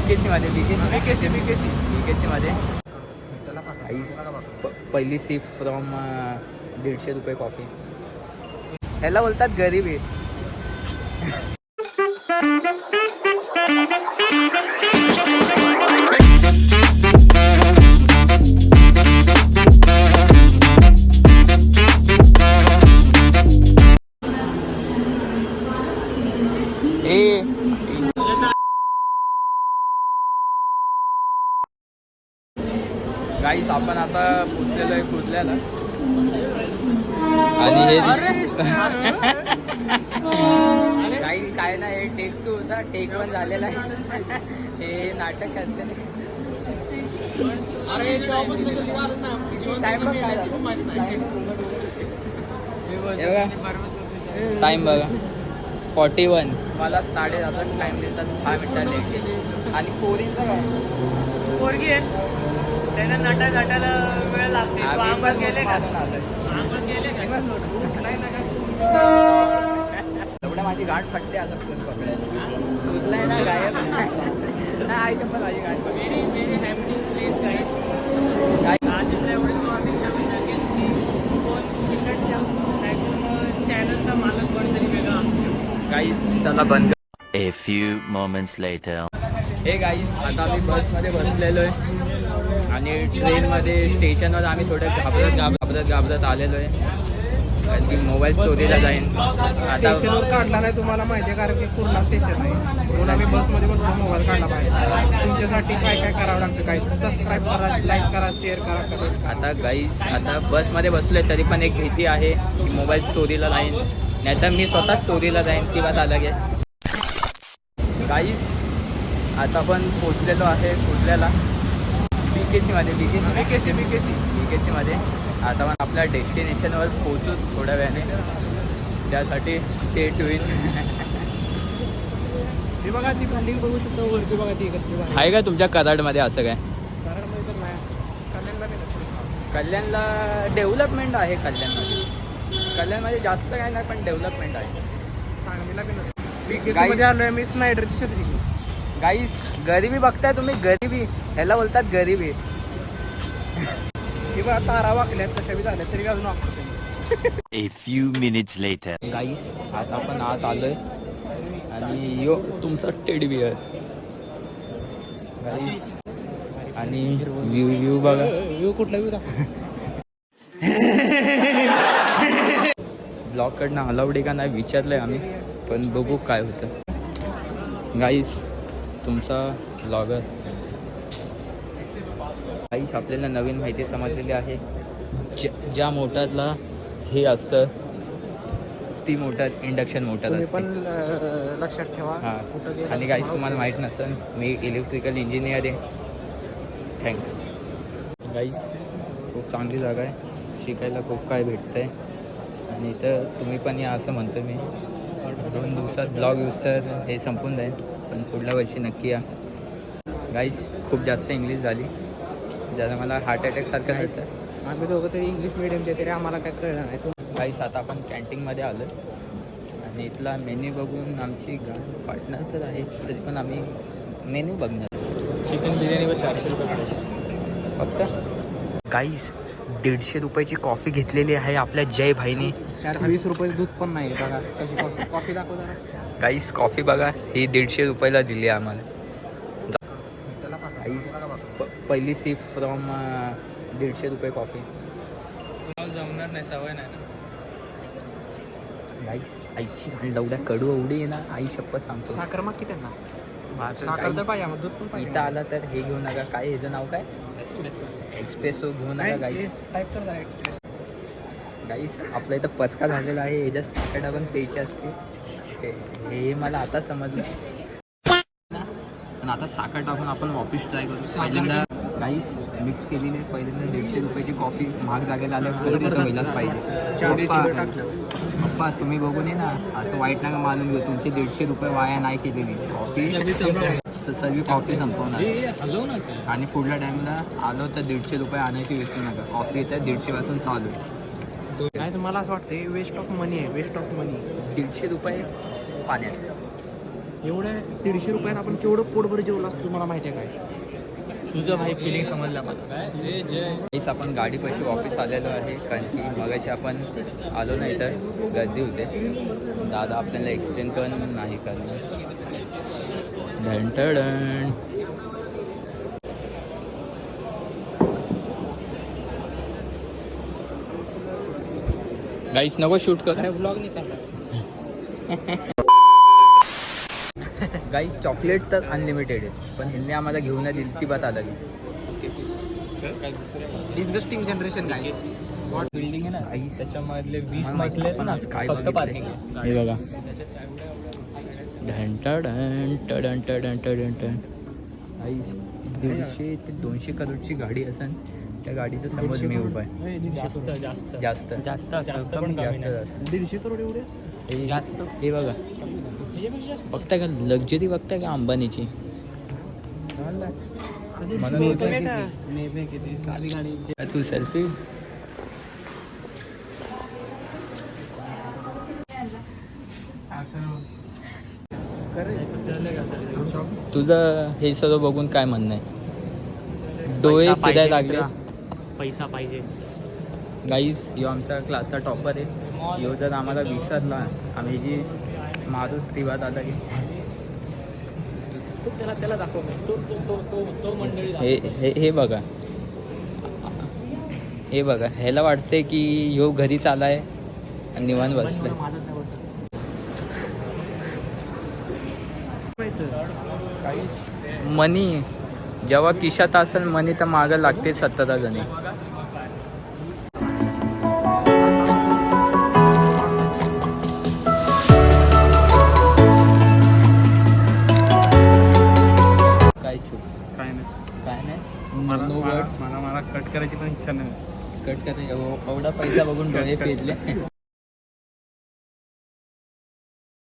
BKC मध्ये BKC मध्ये पहिली सीप फ्रॉम 150 रुपये कॉफी. ह्याला बोलतात गरिबी. गाईस आपण आता पोचलेलो आहे कुर्ल्याला आणि हे गाईस काय ना हे टेक 2 होता, टेक 1 झालेला आहे. हे नाटक करते. टाइम बघा 41. मला 7:30 टाइम देतात, 10 मिनिटं लेट गेले. आणि पोरींचं काय, पोरगी आहे त्यांना नाटायला वेळ लागते. आंबळ गेले का एवढ्या माझी गाठ फटते आता फोन पकडायला. तुझलाय ना गायब ना आईच्या पण माझी गाठ मेरी हॅपनिंग प्लीज एवढी मॉर्निंग चॅनलचा मालक कोणीतरी वेगळा असू शकतो. गाईस चला बंद. A few moments later. Hey guys आता आम्ही बसमध्ये बसलेलो आहे आणि ट्रेनमध्ये स्टेशनवर आम्ही थोडं घाबरत आलेलो आहे कारण की मोबाईल चोरीला जाईन. आता काढला नाही तुम्हाला माहिती आहे कारण की पूर्ण स्टेशन आहे म्हणून आम्ही बसमध्ये बसून मोबाईल काढला पाहिजे. तुमच्यासाठी काय काय करावं लागतं, काय सबस्क्राईब करा, लाईक करा, शेअर करा. आता गाईस आता बसमध्ये बसले तरी पण एक भीती आहे की मोबाईल चोरीला जाईन, नाहीतर मी स्वतःच चोरीला जाईन ती बात अलग आहे. गाईस आता आपण पोचलेलो आहे कुर्ल्याला BKC मध्ये. आता आपण आपल्या डेस्टिनेशनवर पोहोचूच थोड्या वेळाने, त्यासाठी स्टेट होईल. हे बघा ती बिल्डिंग बघू शकतो वरती बघा ती कसली आहे का तुमच्या कराडमध्ये असं काय? कराडमध्ये तर नाही, कल्याणला डेव्हलपमेंट आहे. कल्याणमध्ये जास्त काय नाही पण डेव्हलपमेंट आहे. सांगलीला बी नसतं. BKC मध्ये आलोय मी स्नायडरची छत्री. गाईस गरिबी बघताय तुम्ही, गरिबी ह्याला बोलतात गरिबी. हे बघा तारा वाकल्यात कशा बी झाल्या तरी अजून वाकतो. A few minutes later. गाईस आता आपण आत आलोय आणि यो तुमचा टेडी बिअर गाईस. आणि व्ह्यू बघा, व्ह्यू कुठला व्ह्यू दाखव. ब्लॉगकडनं अलाउड आहे का नाही विचारलंय आम्ही, पण बघू काय होतं. गाईस तुमचा ब्लॉगर. गाईस आपल्याला नवीन माहिती समजलेली आहे. ज्या मोटारला हे असतं ती मोटार इंडक्शन मोटार असते. पण लक्षात ठेवा. हां. आणि गाईस तुम्हाला माहीत नसेल मी इलेक्ट्रिकल इंजिनियर आहे. थँक्स. गाईस खूप चांगली जागा आहे, शिकायला खूप काय भेटतं आहे. आणि तर तुम्ही पण या असं म्हणतो मी. 2 दिवसात ब्लॉग यूज तर हे संपून जाईल, पण पुढल्या वर्षी नक्की या. गाईस खूप जास्त इंग्लिश झाली, ज्याला मला हार्ट अटॅकसारखं व्हायचं. आम्ही दोघं तरी इंग्लिश मिडियमचे तरी आम्हाला काय कळलं नाही. गाईस आता आपण कॅन्टीनमध्ये आलो आणि इथला मेन्यू बघून आमची गाडी फाटणार तर आहे, तरी पण आम्ही मेन्यू बघणार. चिकन बिर्याणीवर 400 रुपये फक्त. गाईस 150 रुपयाची कॉफी घेतलेली आहे आपल्या जय भाईनी. 20 रुपये दूध पण नाही बघा. कॉफी दाखव जरा. गाईस कॉफी बघा, ही 150 रुपयाला दिली आहे आम्हाला. गाईस पहिली सीप फ्रॉम 150 रुपये कॉफी. जमणार नाही, सवय नाही. गाईस आईची भांडा उद्या कडू एवढी आहे ना, आई शप्पथ सांगतो. साखर मग की त्यांना साखर तर पाहिजे, दूध पण पाहिजे. इथं आला तर हे घेऊ नका, काय ह्याचं नाव काय, एक्सप्रेसो घेऊ नका गाईस. टाईप कर जरा एक्सप्रेस. गाईस आपल्या इथं पचका झालेला आहे, ह्याच्यात साखर टाकून प्यायची असते. हे मला आता समजलं, पण आता साखर टाकून आपण वापस ट्राय करू. पहिल्यांदा गाईस मिक्स केलेली आहे. पहिल्यांदा 150 रुपयाची कॉफी महाग जागेला आल्यावर व्हायलाच पाहिजे. पप्पा तुम्ही बघून ये ना, असं वाईट नका मानून घेऊ. तुमचे 150 रुपये वाया नाही केलेली कॉफी, सर्व कॉफी संपवणार. आणि पुढल्या टाईमला आलो तर 150 रुपये आणायची विसरू नका. कॉफी तर 150 पासून चालू आहे. मला असं वाटतं वेस्ट ऑफ मनी आहे, वेस्ट ऑफ मनी. 150 रुपये पाण्यात. एवढ्या 150 रुपयात आपण केवढं पोटभर जेवलं असतं तुम्हाला माहिती आहे काय? तुझं भाई फिलिंग समजला मला. गाईस आपण गाडी पैसे वापस आलेलो आहे कारण की मगाशी आपण आलो नाही तर गर्दी होते. दादा आपल्याला एक्सप्लेन पण नाही करणार. गाईस नको शूट कर. ब्लॉग नाही करणार. गाईस चॉकलेट तर अनलिमिटेड आहे पण ह्यांनी आम्हाला घेऊन दिली ती बात आलं. डिस्गस्टिंग जनरेशन गाईस. बिल्डिंग आहे ना गाईस त्याच्यामधले 20 मला मजले आहेत आपण ना आज काय फक्त बघितलंय? पार्किंग आहे. हे बघा गाईस 150 ते 200 करोडची गाडी असेल त्या गाडीच्या समोर मी उभा आहे. जास्त जास्त जास्त जास्त जास्त पण कमी जास्त नाही. जास्त 150 करोड एवढे हे जास्त. हे बघा बघताय का लक्झरी बघताय का अंबानीची. म्हणून साधी गाडी. तू सेल्फी तुझं हे सर्व बघून काय म्हणणं आहे? डोळे पैसा पाहिजे फिरायला लागले. मित्रा. पैसा पाहिजे. गाईस यो आमचा क्लासचा टॉपर आहे. यो जर आम्हाला विसरला आम्ही जी मारूच ती बात आला की त्याला दाखव तो मंडळी हे हे हे बघा हे बघा ह्याला वाटते की ह्यो घरी चालाय आणि निवांत बसलाय. मनी जेव्हा किशात असेल मनी तर मागं लागते 17 जणी. काय चूक काय नाही. काय नाही मला No words. मला कट करायची पण इच्छा नाही. कट कर एवढा पैसा बघून डोळे फिरले.